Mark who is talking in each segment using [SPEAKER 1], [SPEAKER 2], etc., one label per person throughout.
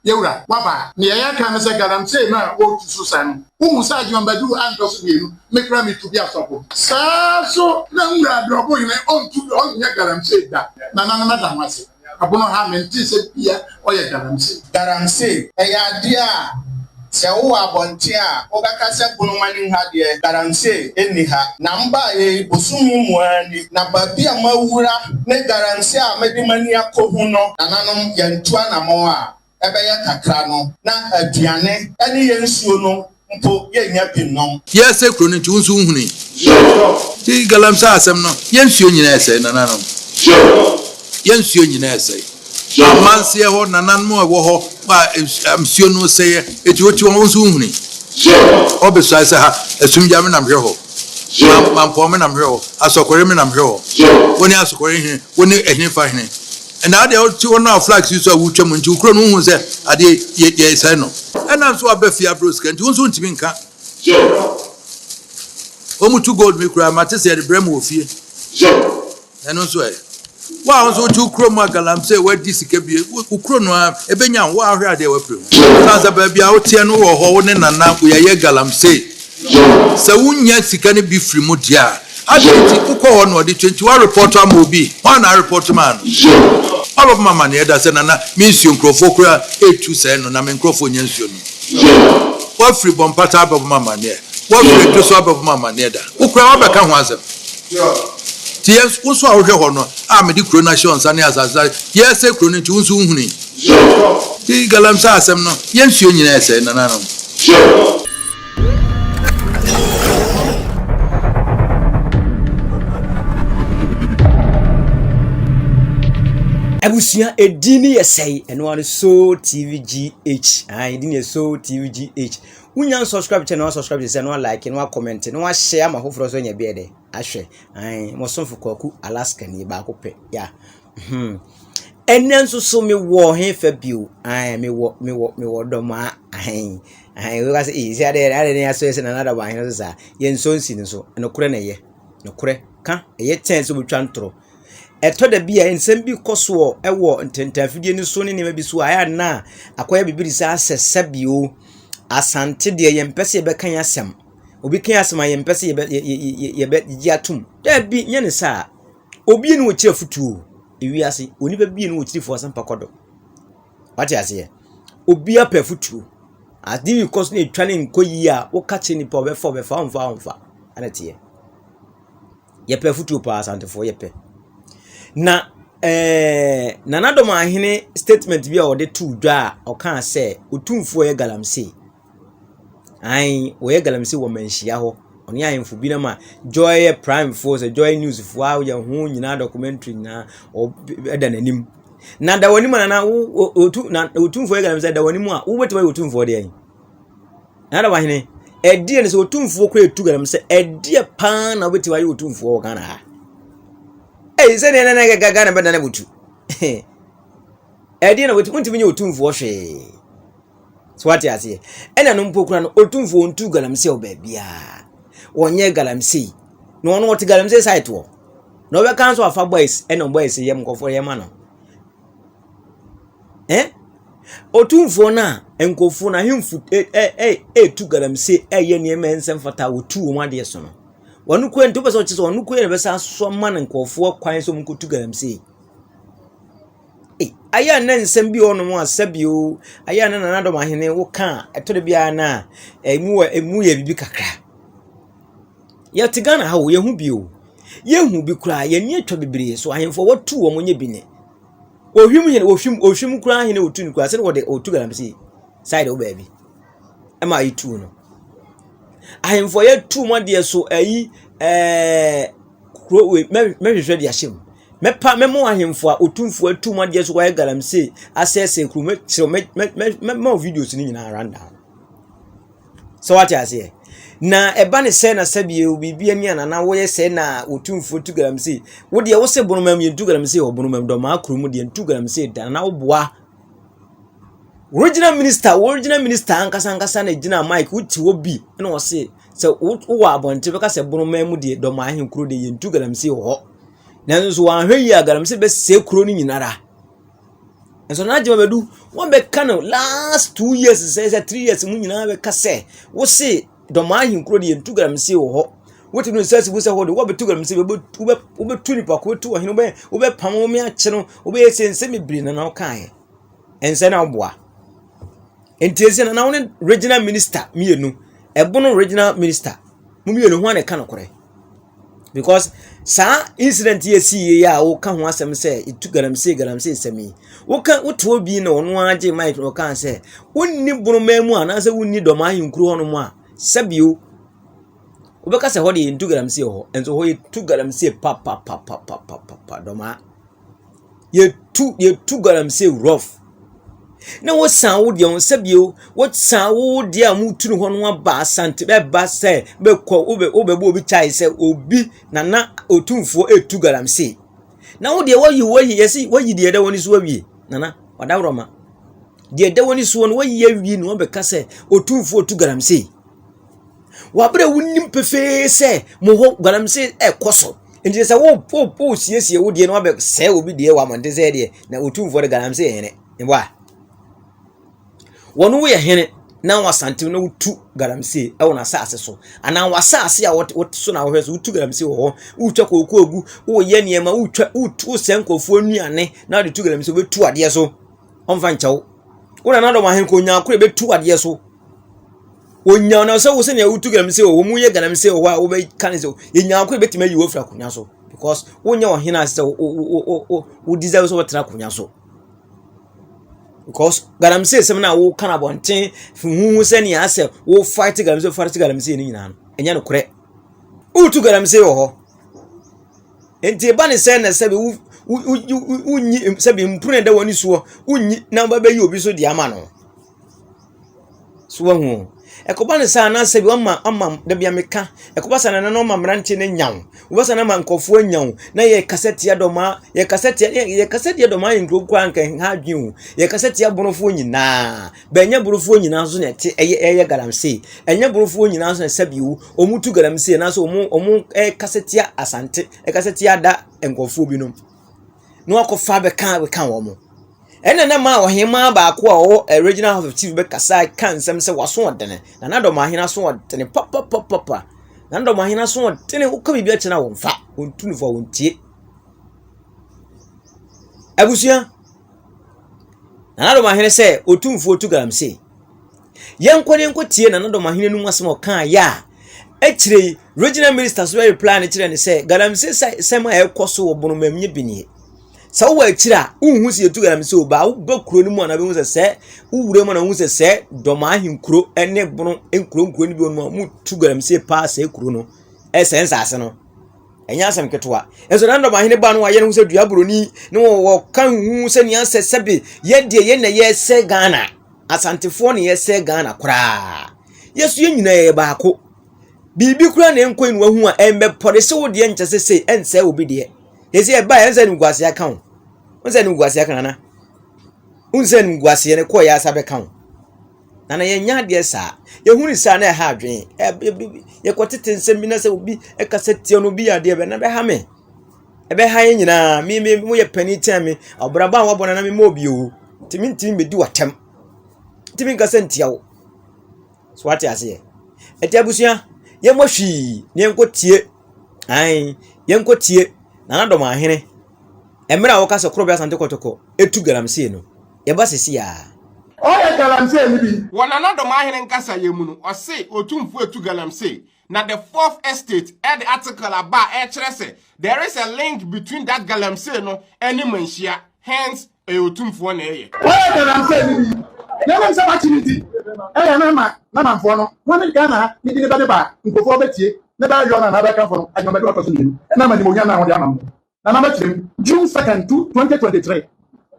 [SPEAKER 1] Yewura waba ne ya kan se galamsey na o tu susan wo musa adwambadu anto so bienu mekra metu bi asofo so na ngura drobo yin on tu on nya galamsey da na madam ase abono ha menti se bia o ye galamsey ya dia se wo abonte a obaka se bunumani ha de galamsey eni ha na mba ye bosumu muani na babia mawura ne galamsey a medimani akohu no nananom yantua na mo a ebeye kakra no na aduane ene yensuo no mpo yenya pinnom
[SPEAKER 2] yese kroni ti unsu huni ti galamsey asem no yensuo nyina ese nananom yensuo nyina ese amanse ho nanan mo wo ho ba amsuo no seye eti oti won so huni obeso ase ha asumja me nam hwe ho mampo me nam hwe ho asokore me nam hwe ho woni asokore hene woni ehne fa hene na ade oti won na flags you so wutwam nti ukro no hu se ade ye sai no na so abafia broska nti won so ntimi nka omutu gold me kura mate se de brem wo fie eno so wa onso tu kroma galamsey wadi sika bie ukro no ebenya wa ahwe ade wa pre na za ba bia wote no wo ho ne nana ye galamsey se wunya sika ne bi free mu dia ade ti ukọ ho no de 21 report am obi one report man all of mama ne da se nana mi nsuo nkrofo kura etu se no na me nkrofo nya nsuo no wa free bompata abab mama ne wa free to so abab mama ne da ukura wa beka ho azem yes also ahwe ho no amedi kronation sane asasa yes kroni ti unsu huni ti galamsey asem no yensuo nyina ese nananom
[SPEAKER 3] Abusia edini yesai eno are so tvgh edini ye so tvgh unya subscribe channel subscribe say no like no comment no share ma hofro so nya be de ahwe mo sonfo kwaku Alaska ni ba ko pe ya enenso so me wo he fa bio me wo do ma we ga say easy ade ne aso say na nada ba he so sa ye nsonsi ni so no kure na ye no kure ka ye ten so butwa ntro eto da bia ensem bi koso ewo ntentafidie ni so ne ne bi so aya na akoya bibiri sa asese bio asante de yempese be kan asem obi kan asem yempese ye be giatum da bi nye ne sa obi ni wo kire futuo ewi ase oni ba bi ni wo kire fo asem pakodo wati ase obi apa futuo adi because ne twane nkoyi a wo ka che ni pa obefa onfa anate ye pa futuo pa asante fo ye pe na nanadom ahene statement bi a ode tu dwa o kan se otumfo ye galamsey ye galamsey wo manhia ho oni ahemfo bi na ma joy prime force joy news fo a ye ho nyina documentary na eda nanim na da woni ma na otumfo ye galamsey da woni mu a wo betima otumfo de yan nanadom ahene edie ne se otumfo kura etu galamsey edie pa na betima ye otumfo wo kan na se ne na gaga na benda na butu edi na wetu ntimi nye otumfo hwe so what ya say ena no mpokura no otumfo ontu galamsey obabia wonye galamsey no ono woti galamsey site wo no be kan so afa boys ena boys yem nkofo yem ano otumfo na enkofo na himfu tu galamsey eye ne ema ensem fata wotu wo ade so no wonu ko ento pese o chise wonu ko ne besa so man nkofo kwan so mkotu galamsey aya na nsem bi ono mo asabio aya na nanadom ahene wo ka etode bia na emu ye bibi kakra ya tigana ha wo ye hu bio ye hu bi kura ye ni etwa bibire so ahemfo watu wo monye bi ne ohwim kura ahene otu ni kura se wo de otu galamsey side wo baabi ema yitu no ahemfo ye tu mo de so ayi kro we mehwehwe de ahyem mepa memo ahemfo a otumfo atu mo de so wa galamsey asese kro me videos ni nyina randa so what I say na eba ne se na sabie bibia ni na wo ye se na otumfo tu galamsey wo de wo se bonumam ye tu galamsey obonumam do ma kro mu de tu galamsey da na wo boa original minister ankasa na gina Mike wuti wo bi na wo se wo abonte be ka se bonumam mu de do ma ahen kro de ye tu galamsey ho nanso wan hwe yi galamsey be se kro ni nyinara And so na je bedu won be ka no last 2 years say 3 years mu nyina be ka say wo se doma ahinkro de yentu galamsey wo ho woti no sase wo se ho de wo betu galamsey wo be tu nipa ko tu ohino be wo be pam wo me ache no wo be sense me biri na na kan ense na oboa entiese na won regional minister mienu ebono regional minister mu mienu ho na ka no kore because sa incident ye see ya wo ka ho asem say itu galamsey semi wo ka woto bi na ono age mic no kan say wonni buruma mu ana say wonni doma ahinkro ho no mu a sabio obeka se ho de itu galamsey ho enso ho itu galamsey pa doma ye tu galamsey rough na wo san wo de on sabio wo san wo de amutunu ho no ba asante be ba se be ko obi chai se obi na otumfo etu galamsey na wo de wo yi yesi wo yi de da woni so awie nana wadawroma de da woni so no wo yi awie no be ka se otumfo etu galamsey wabre wunnim pefe se mo ho galamsey ekoso ndi se wo siesie wo de no be se obi de wa mande se de na otumfo de galamsey hene nwa wonu ye hene na wasantim na wutu galamsey e wona saase so ana wasaase a wot so na wo hweso wutu galamsey wo wutwa koku ogu wo ye niema wutwa wutu senkofu anuane na de tu galamsey betu ade so onfa nchawo wona na do ma hen ko nya akure betu ade so onya na so wo se na wutu galamsey wo mu ye galamsey wo a wo be kan se ye nya akure betima yi wo fra kunya so because wonya wo hena se wo deserve so wotra kunya so because galamsey sem na wo kana bonten huhu se ne ase wo fight galamsey ni nyina no enya no kore utu galamsey wo ho enti ba ne se na se be unyi se be mpune da woni suo unyi na ba be yi obi so di ama no suo hu ekoba ne sa na se be ama da bia meka ekoba sa na no ma mranche ne nyawo wo sa na ma nkofo nyawo na ye kasete ya doma ye kasete ya doma ngro kwa anka ha dwen ye kasete ya bonofo nyina benya bonofo nyina so ne te eye galamsey enya bonofo nyina so ne sabiwu omutu galamsey na so omu kasete ya asante kasete ya da nkofo bi no akofa be kan wo mo ene na ma ohima ba ko a original house of chief be kasa kan sem se waso odene na na do ma hina so odene papa na do ma hina so odene wo ka bibia chena wo mfa ontunu fo wontie abusia na do ma hina se otumfo otu galamsey yenko tie na do ma hina nu asem kan ya echire regional minister so reply ne chire ne se galamsey sema ekoso wo bono mamnye binie sa wo akira unhu se etu galamsey oba wo bakuro ni mu na be hu se uwure mu na hu se doma ahinkuro ene bono enkuro ni bi onu mu tu galamsey pa se ekuro no esense ase no enya asem ketwa enso na doma ahine ba no aye no hu se dua buroni ne wo kan hu se ni ase sebe ye de ye na ye se Ghana asantefo ne ye se Ghana kura yesu ye nyina ye ba ko bibi kura na enko enu hu a embe pore se wo de nche se ense obi de yesi e ba ense ni gwase aka unse ni gwase aka na unse ni gwase ne ko ya sabe kan na ye nya de sa ye huni sa na ha adwen ye kwotete nsem bi na se obi e kasete no bi ade be na be ha me e be ha ye nyina mi mo ye pani time obraba wa bona na mi mo bi o timi be di watem timi kasente yawo so ati ase e ti abusia ye mo hwi ne enkotie ai ye enkotie na do ma hene emra wo ka se kro bia sante kotoko etu galamsey no ye ba sesi ya
[SPEAKER 1] oya galamsey ni bi
[SPEAKER 4] wona na do ma hene nkasa ye mu no o se otumfo etu galamsey na the fourth estate the article about kire se there is a link between that galamsey no any manhia hence otumfo na eye
[SPEAKER 1] oya galamsey ni bi na nsa ba chiniti na manfo no wona Ghana ni di ba de ba nkofo betie na ba yo na ba kan fo adwuma de wato ni na ma ni mo nya na ho de amam na na ba chire June 2nd 2023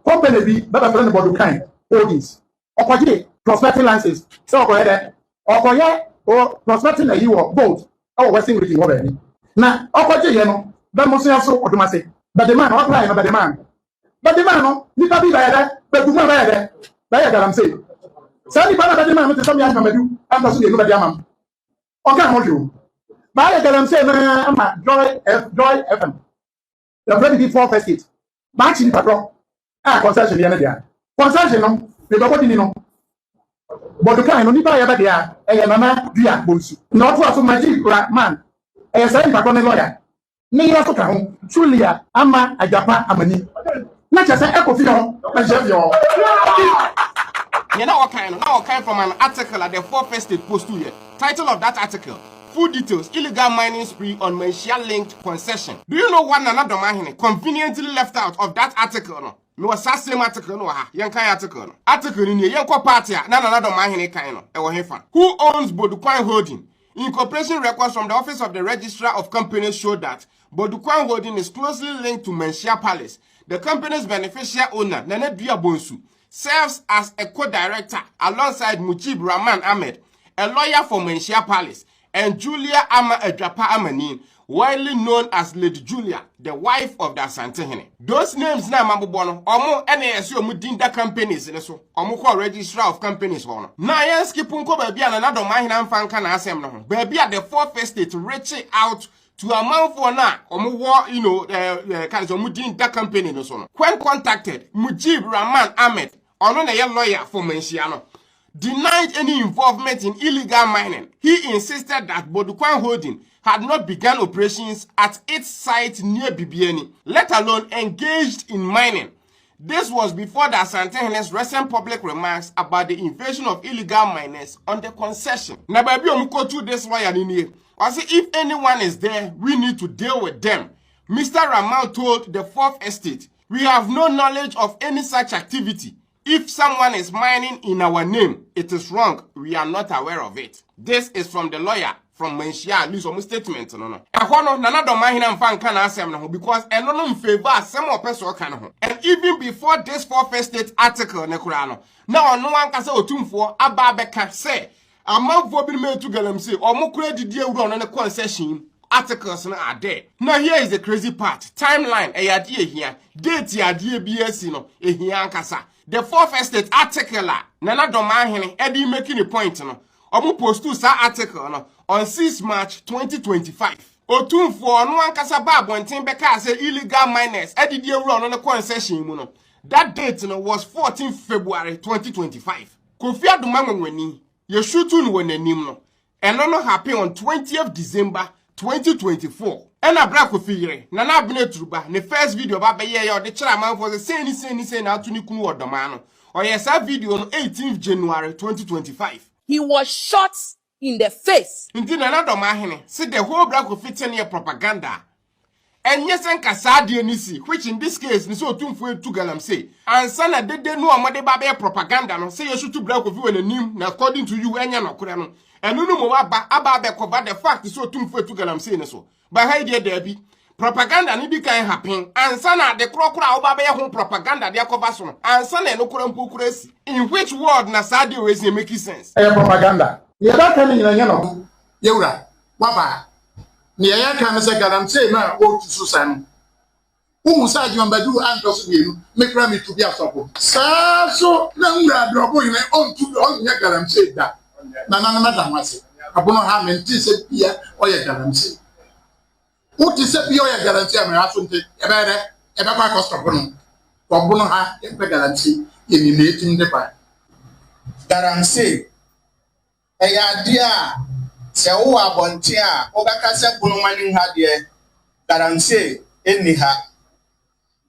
[SPEAKER 1] company bi baba friend Bodukan Holdings okoje prospecting license so okoye de okoye o prospecting na yi wo gold o Western region wo be ni na okoje ye no ba mo so yaso odumase but the man what line but the man no ni ba bi ba ya de ba du ma ba ya de ba ya galamsey sa ni ba na the man no te so mi anya madu anta so de no ba di amam oka mo ju ba ya galamsey na ama Joy FM the very before first it ba chi ni patro concession ye na dia concession no me do ko di no but kan no nipa ya ba dia e mama dua bonsu na oto aso magic man e say nipa ko ne lawyer ne ya so ka ho Julia ama ajapa amani na cha say ekofi ho na chef yo
[SPEAKER 4] now what kind from an article at the 4th Estate Post here. Title of that article: Full details: illegal mining spree on Menchia-linked concession. Do you know what another man conveniently left out of that article? No, me was that same article. No, yankai article. Article in here, yanko party. Na another man kind of. Who owns Boduquan Holding? Incorporation records from the Office of the Registrar of Companies show that Boduquan Holding is closely linked to Menchia Palace. The company's beneficial owner, Nene Dua Bonsu, serves as a co-director alongside Mujib Rahman Ahmed, a lawyer for Menchia Palace, and Julia Ama Ajapa Amanin, widely known as Lady Julia, the wife of the Asantehene. Those names na mabubono, omo NASU omudinda companies so, omo call registrar of companies hono. Na yenski punko baby another mahina mfanka na asem no. Baby at the 4th Estate reaching out to a man for na omo war, you know, kind of omudinda company no so no. When contacted, Mujib Rahman Ahmed, ono na lawyer for Menchia no, denied any involvement in illegal mining. He insisted that Boduquan Holding had not begun operations at its site near Bibiani, let alone engaged in mining. This was before the Asantehene's recent public remarks about the invasion of illegal miners on the concession. Now, baby, I'm going to this lawyer in here. I say, if anyone is there, we need to deal with them. Mr. Ramal told the 4th Estate, we have no knowledge of any such activity. If someone is mining in our name, it is wrong. We are not aware of it. This is from the lawyer from Menchia, lose some statement. No. Because no favor some of person can. And even before this 4th Estate article, now no one can say otumfo ababeka say amount for being made to galamse or more credit deal run on the concession. Articles are there. Now here is the crazy part. Timeline a idea here. Date ya idea BS no e here kasa. The 4th Estate article Nana Domahene Eddie making a point no. Omu post to sa article no on 6 March 2025. Otumfo no ankasa ba bonten beka say illegal miners Eddie dey run on the concession mu no. That date no was 14 February 2025. Kofi Adoma Nweni ye shootu no wananim no. Eno no happen on 20th December 2024. Ena bra Kofi yire na na abene turuba ne first video ba be ye the chairman for the say na atuni kunu odoma no. Or yes, that video on 18th January 2025.
[SPEAKER 5] He was shot in the face.
[SPEAKER 4] Indeed, another man see the whole black of fit near propaganda. And yes, and Kasadi Nisi, which in this case, Niso Tumfu to Galam say, and Sana did they know Amade Babe propaganda, no say you should to black of you and a name, according to you, and Yana Kurano. And no more Ababe cover the fact is so Tumfu to Galam say so. But hey, dear Debbie. Propaganda ni bi kan happen ansana de krokra oba be ho propaganda de cover so ansana no kura mpokuresi in which word na sadi we say make sense
[SPEAKER 1] propaganda ye da kan ni nya no yewura waba ni ya kan se galam say na o tu so san umusa ji mbadu anto so bienu mekra mi tu bi asopo sa so na nwura drobo yin on tu on nya galam say da na madam wase abono ha menti se bia o ye galam say. What is a pure guarantee? I'm asking a better, a better cost of one. For Bonoha, a guarantee in the part.
[SPEAKER 6] Guarantee a idea. Sewa Bontia, Obacasa Bonomaning had ye. Guarantee anyhow.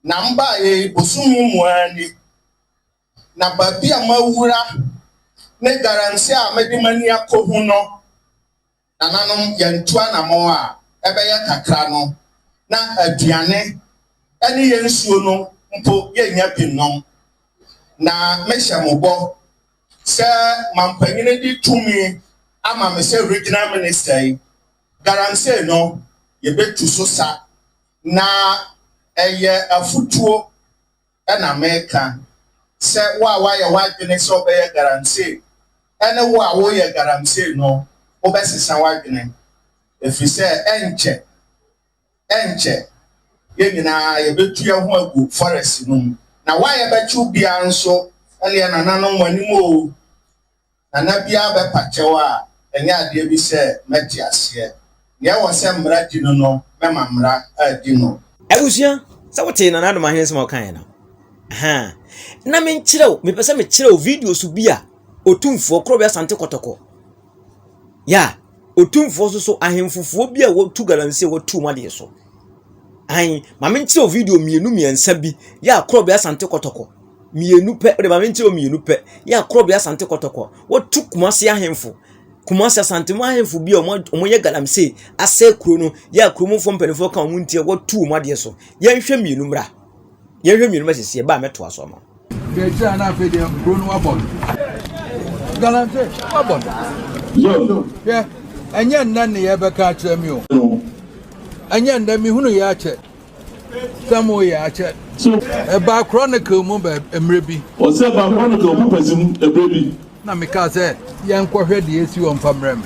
[SPEAKER 6] Number a Bosumu Mwani Nababia Mawura Ne guarantee a Medimania Kohuno Nananum Yantuana Moa. Ebeye kakra no na aduane ene ye nsuo no mpo ye nya pinnom na mehya mobo se mampanyine di tumi ama me se regional minister yi guarantee no ye betu so sa na eye afutuo na meka se wa ye wadwene se obeye guarantee ene wo ye guarantee no obesisa wadwene. If you say enche, you na ye betu ye ho agu forest no. Na why ye betu bia nso ene na nanom wanimo na na bia be pachewa enye ade bi se meti ase. Ye wo se mra di no mema mra di no.
[SPEAKER 3] Abusia, sa wote na nado mahene se mo kan na. na me nkyerɛw me pese me kyerɛw video so bi a otumfo kro bia sante kotoko ya otumfo so ahemfufuo bi a wotu galamse wotu made so ahin ma me nkyerɛw video mienu miensa bi ya kro bia sante kotoko mienu pe de ma me nkyerɛw mienu pe ya kro bia sante kotoko wotu kumase ahemfo kumase sante mo ahemfo bi a omo ye galamse ase kuro no ya kuro mo fo mpanifo ka omo ntie wotu made so yenhwɛ mienu mra yenhwɛ mienu ma sese ba meto aso ma
[SPEAKER 2] Becha na fe de kuro no wabon galamse wabon
[SPEAKER 7] Yo.
[SPEAKER 2] yeah enye nnan ne ye beka akere mi o enye ndan mi hunu ya ache samo ya ache
[SPEAKER 7] So
[SPEAKER 2] ba chronicle mu ba emre bi
[SPEAKER 7] o se ba chronicle mu pesim ebrebi
[SPEAKER 2] na me ka say yen kwohwe de esi o mfamrem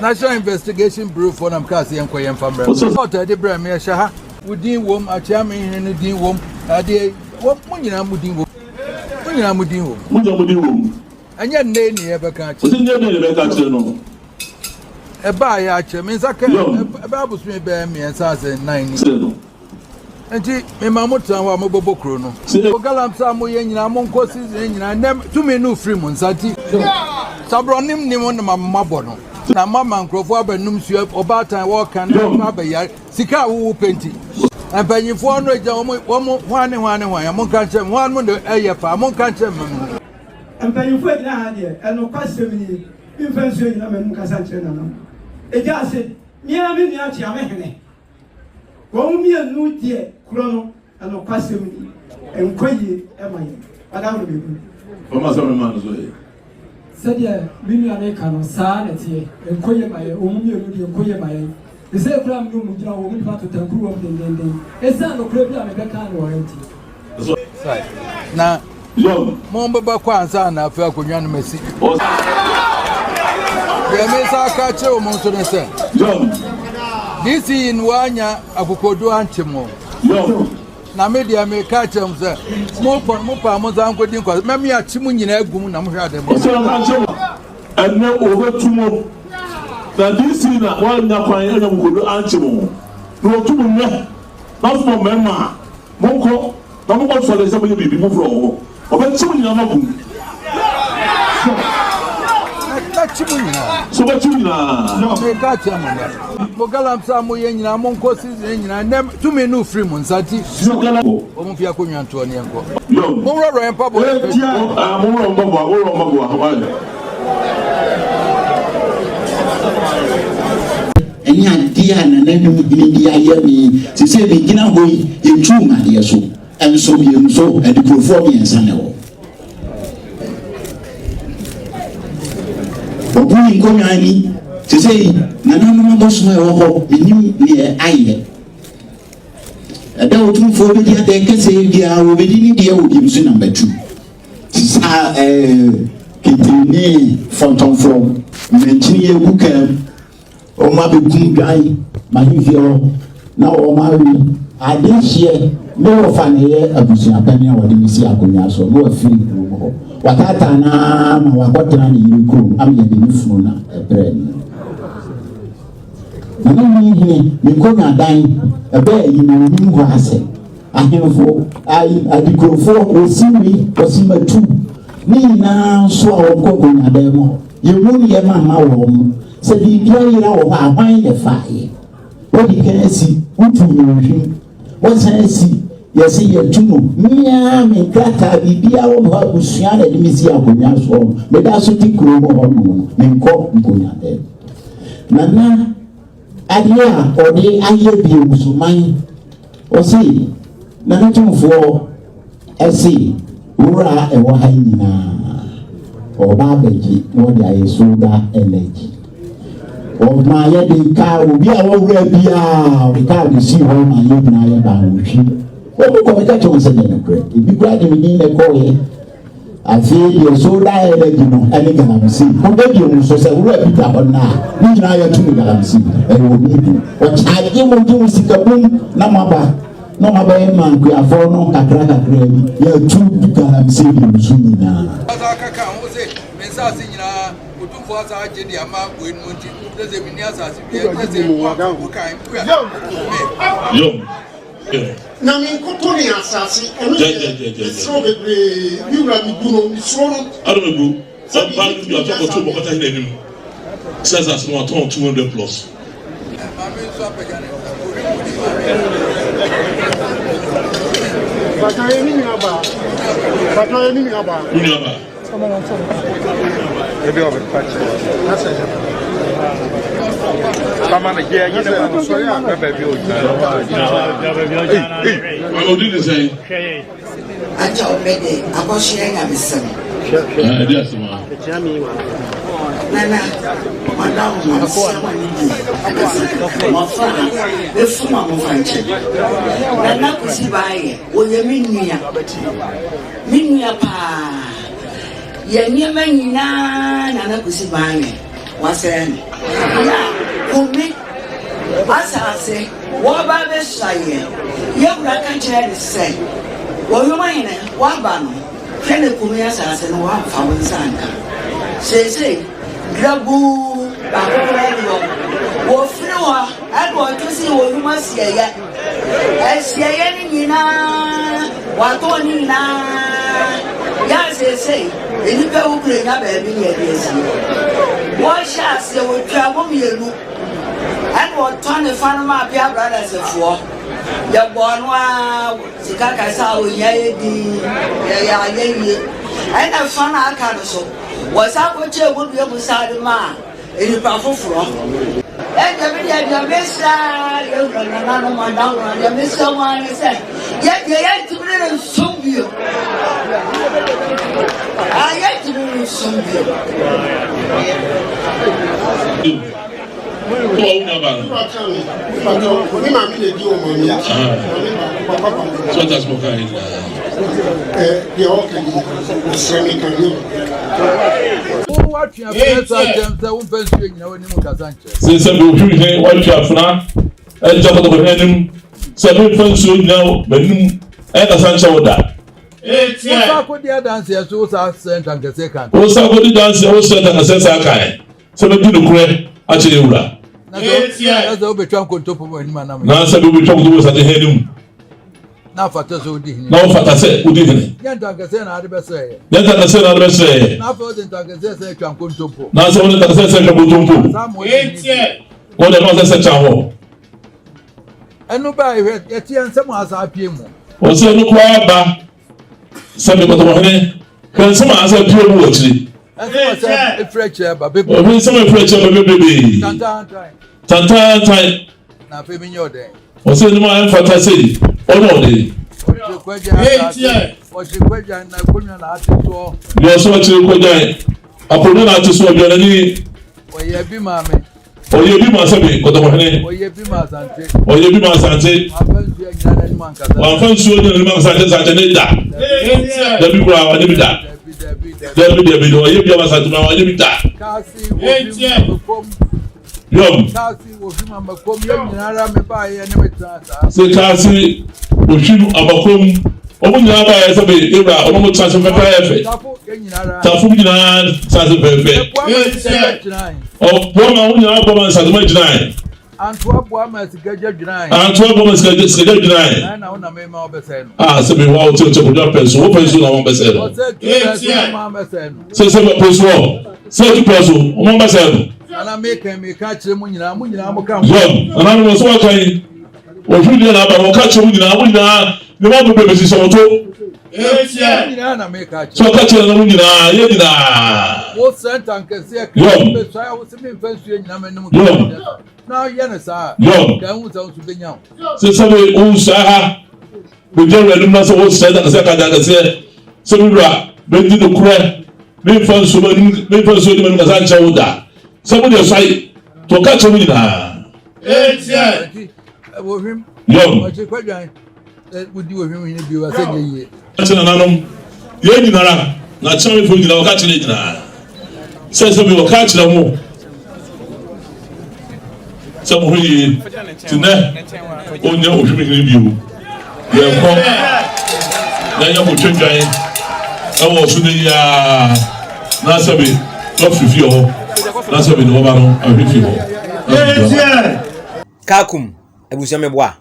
[SPEAKER 2] National Investigation Bureau for nam ka say yen kwo yen mfamrem so to de brem ye hye ha wudin wom acha me hene no din wom ade wo munyina mudin wom munyina mudin wom
[SPEAKER 7] mudin wom
[SPEAKER 2] enye nne ne ye beka akere
[SPEAKER 7] o se nye ne beka akere no
[SPEAKER 2] eba ya akere me nsaka eba abusumi be me nsase 9 Enti me mamutan wa mobobo kro no. O galamsa mo ye nyina mo nkosi ye nyina nem tumi no free mo nsati. Sabronim ni mo na mabbo no. Na mama nkrofo abanum su obatan wo kan na abayar sika wo penti. Empanyifo no eja wo hwane mo kan chem hwan mo de eyefa mo kan chem mo.
[SPEAKER 8] Empanyifo ejina ha de eno kwasem ni imfanso nyina menum kasa chere na no. Eja ase mia mi ni achi amehene. Wọ́n nu díẹ̀ kúrò no ẹnu kwasẹ̀ mu nkọ́yè ẹ̀ máa yẹ padà wọ́n bẹ̀ kú.
[SPEAKER 7] Ọmọ sọ́mi máa ń sọ yẹ.
[SPEAKER 8] Sẹ́díẹ̀ mímu yà ní kànú sáà nà tiẹ̀ nkọ́yè máa yẹ òun mìíràn díẹ̀ nkọ́yè máa yẹ. Ẹsẹ̀ kúrò àmì ọmọ gyina wọ́n nípa tó tẹ̀ kúrò wọn dendenden. Ẹsẹ̀ àná kúrò bí àmì bẹ́ ká ní ọ̀rẹ́ ti.
[SPEAKER 2] Na mo mbaba kwa ansa na afa akonwa no masi. Bia me sa ka che o mo so ne se. This in wanya akokodo antemo. Na media me ka chem se mo pa mo za nkodin kwa memi achimu nyina agum na mo hwa dem.
[SPEAKER 7] So na chem enne obetumo. Na this na wanya kwan enya akokodo antemo. No tumu ne. Na fo mema. Monko na mo ko so le se mo bibi mo fro ho. Obetumo nyina magum. So what you na
[SPEAKER 2] me ka chem na. Mo galamsa mo ye nyina mo nkosi ye nyina nem tumi no free mo nsati. O mo fi akonwa nto ne enko. Mo ro en pabo.
[SPEAKER 7] Mo ro mbabo.
[SPEAKER 9] Enya dia na nanum gidi aye mi se se bi gina hoyi etu ma de so enso bi enso adikrofo bi ensa ne wo obi ko nyani se se na nanum boso e wo ho enim ne aye ada otumfo bi dia de kase dia wo bi ni dia wo bi so number 2 sa kitini fontonfo menchini e bukam o ma be gun dai ma hifio na o ma ri adehie no fa ne ye abusia pani a wode misi akonya so no afiri no ho watata na ma wakotra ne yiri krom am ye de funu na ebre ni na ni hini ni ko na dan ebe yi no ni ho ase ahemfo ai adikrofo osimatu ni na so a wo ko nya dan mo ye mu ni ye ma wo mo se bi dia yira wo ba hwan ye faaye wo di kan asi utu nhwi wo san asi ye se ye tuno mia me krata bibia wo ba busua na de misi akonya so me da so ti kuro mo ho no me nko nkonya de nana adia odi aye bi musuman o se nana tumfo asi wura e wo ha nyina o ba beji no dia ye soda energy o ma ye de ka obi a wo wura bia o ka de si ho ma ye na ye ba wo hwi o ko ka chon se ne kre bi kra de mi ne ko ye afi ye soda energy no ani ga na si ko be bi o so se wura bi ta ho na ni na ye tu ga na si e wo ni o cha ye mo ju sikabum na ma ba no ma ba ma ku afo no kakra bi ye tu ga na si bi so ni na
[SPEAKER 2] Azaka ho se mensasi nyina otumfo asa agedi ama boen monti deze mini asa si bi deze mo kan ku ya
[SPEAKER 10] Na me nkoto ne asase eno so bebre ni wura mi bu no so no
[SPEAKER 7] Adomebu ba you are talking to Bokota Hinenim says as no 200 plus.
[SPEAKER 11] Nana, madam, Nana Kusibaye, Minia pa. Yanyamina, Nana Kusibaye, was an Kumi. As I say, what about the Saye? Young can't say, what you mind, what ban? Can the Kumias and one found Sanka. Say, Grabu, Babu, Wofua, I want to see what you must say. As Yanina, Watonina, Yas say, and you go bring up a million. What shall say with travel you? And what turn the fan of my brothers of war? Your born one, Sikaka Sao, Yadi, and a fan I can't so. Was I what you would be able to say, ma, in the powerful floor? And the Missa, you run another one down, the Missa one is said, yet you had to bring some view. I had to bring some view.
[SPEAKER 7] Since I will be what you have now, and jump on the head, 7 funds now, but and a Sancho that.
[SPEAKER 2] What's up the dance? What's up, sent and the second?
[SPEAKER 7] What's up with the dance? What's up, and a sense I can. So, we do the correct. Actually,
[SPEAKER 2] that's the open trunk on top of my man.
[SPEAKER 7] Now, so we talk to us at the head.
[SPEAKER 2] Now, for us, who did
[SPEAKER 7] now, for us, who didn't.
[SPEAKER 2] Yantagan, I'd best say.
[SPEAKER 7] Yantagan, I'd best say.
[SPEAKER 2] Now, for the Tangan, say, trunk on top.
[SPEAKER 7] Now, so the Tangan, Tangan, what the mother said, Chavo.
[SPEAKER 2] And nobody heard yet, and someone has IPM.
[SPEAKER 7] Was there no crowd? Something about the money. Can someone has a pure watch?
[SPEAKER 2] A fracture, but baby,
[SPEAKER 7] some fracture, baby. Tantan time.
[SPEAKER 2] Now, baby, your day.
[SPEAKER 7] Was it my fantasy? Oh, no, day.
[SPEAKER 2] What's your question? I couldn't ask you.
[SPEAKER 7] You are so much to go. I couldn't ask you so many.
[SPEAKER 2] Or you be mammy.
[SPEAKER 7] Or you be my son, but the money.
[SPEAKER 2] Or you be my son.
[SPEAKER 7] Or you be my son. My friends, you are the man that the people are living that. Debbie, or you be my son, or you be that. Yum. Say, Cassie, with you about Open your eyes a bit, Ira, almost such a perfect. Tafuna, such a perfect. Oh, woman, you are woman, such a much nine.
[SPEAKER 2] And 12 women to get your deny.
[SPEAKER 7] And 12 women to get deny.
[SPEAKER 2] And I want to make my best.
[SPEAKER 7] Ah, so we want to put up a so open soon on best. Say, some person, say to person, on best.
[SPEAKER 2] And I make him catch him when I'm come.
[SPEAKER 7] And I was walking. Or you did not catch him, the one who is so too. So catch him,
[SPEAKER 2] what sent Uncle Sick? I was in first year. Now, yes, sir. That was also the young.
[SPEAKER 7] So somebody who saw the general must also said that the second that said, so we were bending the crack, made for so many as I showed that. Somebody aside to catch him in
[SPEAKER 2] him.
[SPEAKER 7] Young,
[SPEAKER 2] what you quite giant. Would do with him in you as a year.
[SPEAKER 7] That's an anom. Young, not sorry for you know catching it now. Says we will catch them more. Some who tonight on your review. Then you will check giant. I was in the Nasabi, not with you. Nasabi, no one, I with you.
[SPEAKER 3] Kakum, Ebusame Bois.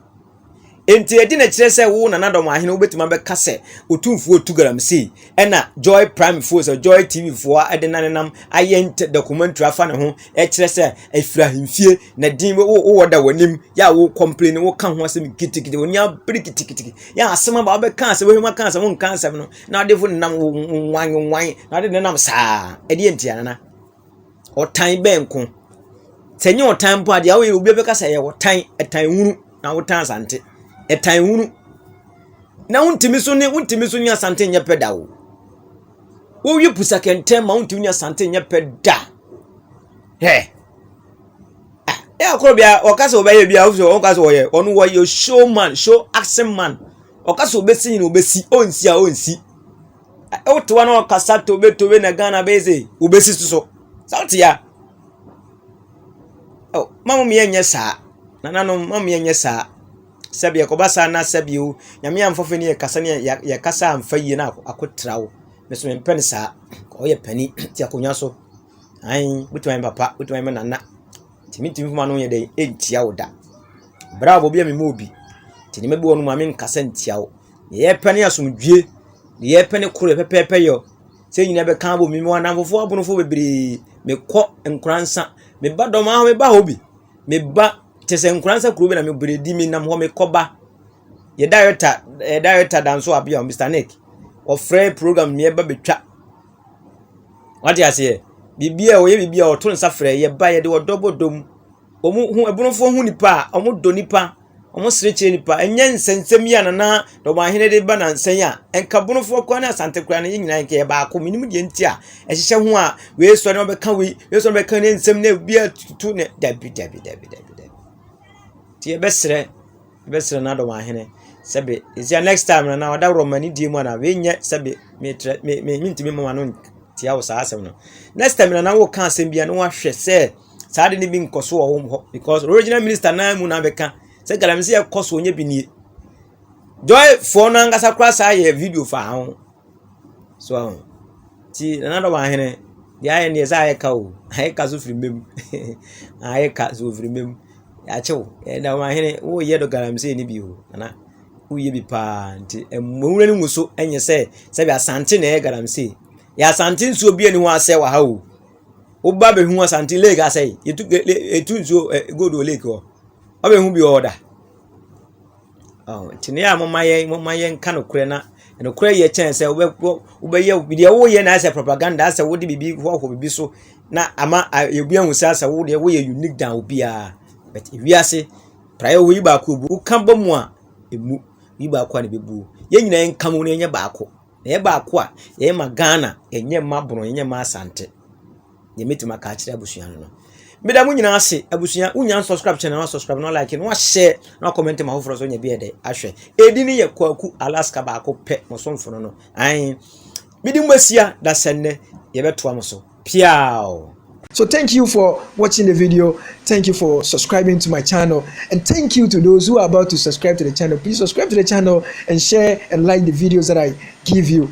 [SPEAKER 3] enti edi na kire se wo na nadom ahene wo betima be kase otumfuo tugaram sei ena Joy Prime Force Joy TV fo ade nanenam ayent documentary afa ne ho e kire se afira himfie na din wo woda wanim ya wo complain wo kan ho asem kitikiti onya brikiti ya asema ba be kan se wo hima kan se wo kan se no na ade fo nam wan na ade nam saa edi entia na otan benko senye otan po ade awo ye obi be kasa ye otan etan hunu na wotan asante etan hunu na untimi so nya asante nya peda wo wo wi pusa kentem ma untimi nya asante nya peda akoro bia okasa obaye bia okasa oye onu wo ye showman show action man okasa obesi ni obesi onsi otowa na okasa tobe na Ghana beze obesi so sauti ya mamu mi enye saa nanano mamu mi enye saa sabi yakobasa na sabi o nyame amfofo ni yakasa ni yakasa amfa yi na akotrawo meso mempen saa oye pani ti akonya so ai butuwa papa butuwa nana timi fuma no ye dey entia wo da bravo bia me mobi tini mebi wonu ma me nkasa ntia wo ye pani asomdwie ye pani kuro pepepe yo se nyina be kan bo mi mo anamfofo abonofo bebre me kɔ nkransa me ba dom a me ba hobi me ba tese nkransa kuro be na me bredi mi nam ho me kɔba ye director danso abia Mr Nick o free program me ba betwa what you say bibia o ye bibia o to nsa frɛ ye ba ye de odobodom omu hu ebunofo hu nipa omu do nipa omu sreche nipa enye nsensem ya na do ma hene de ba na nsen ya enka bunofo kwa na asante kura na nyina nke ba akọ minim de nti a ehihye hu a we so na be ka we so na be ka ne nsem na bia tutu ne dabi ti e besre na do ma hene sebe is next time na wada romani di mu na we nye sebe me ntimi mama no ti a wo sa asem no next time na wo ka asem bia no wa hwe se saade ni bi nkoso wo ho because original minister na mu na be ka se galamsi e koso onye bi ni Joy for na ngasa kwa sa ye video fa ho so ti na do wa hene ya ye ne za ye ka o ai ka so firi mem ai ka so firi mem ya chew e da wa hene wo ye do galamsi ni bi ho na wo ye bi pa nti emwure ni nguso enye se bi asante na ye galamsi ya asante nso bi ani ho ase wa ha o oba be hu asante lake ase etu nso godo lake o obe hu bi order tini ya momaye nka no kure na no kure ye chen se obeye bi wo ye na ase propaganda ase wo de bibi ho bibi so na ama ebu ahu se ase wo de wo ye unique dan obi a but wi ase praye wo yi ba ko bu kan ba mu a emu yi ba ko na bebu ye nyina nka mu na enye ba ko na ye ba ko a ye ma Ghana enye ma bono enye ma asante ye metima ka kire abusuan no Meda mu nyina ase abusuan unya subscribe channel na subscribe no like no share no comment ma hofro so nya bi ede ahwe edi ni ye kwaku Alaska ba ko pe mo so mfono no ai midi mwasia da senne ye beto am so piao.
[SPEAKER 12] So thank you for watching the video. Thank you for subscribing to my channel. And thank you to those who are about to subscribe to the channel. Please subscribe to the channel and share and like the videos that I give you.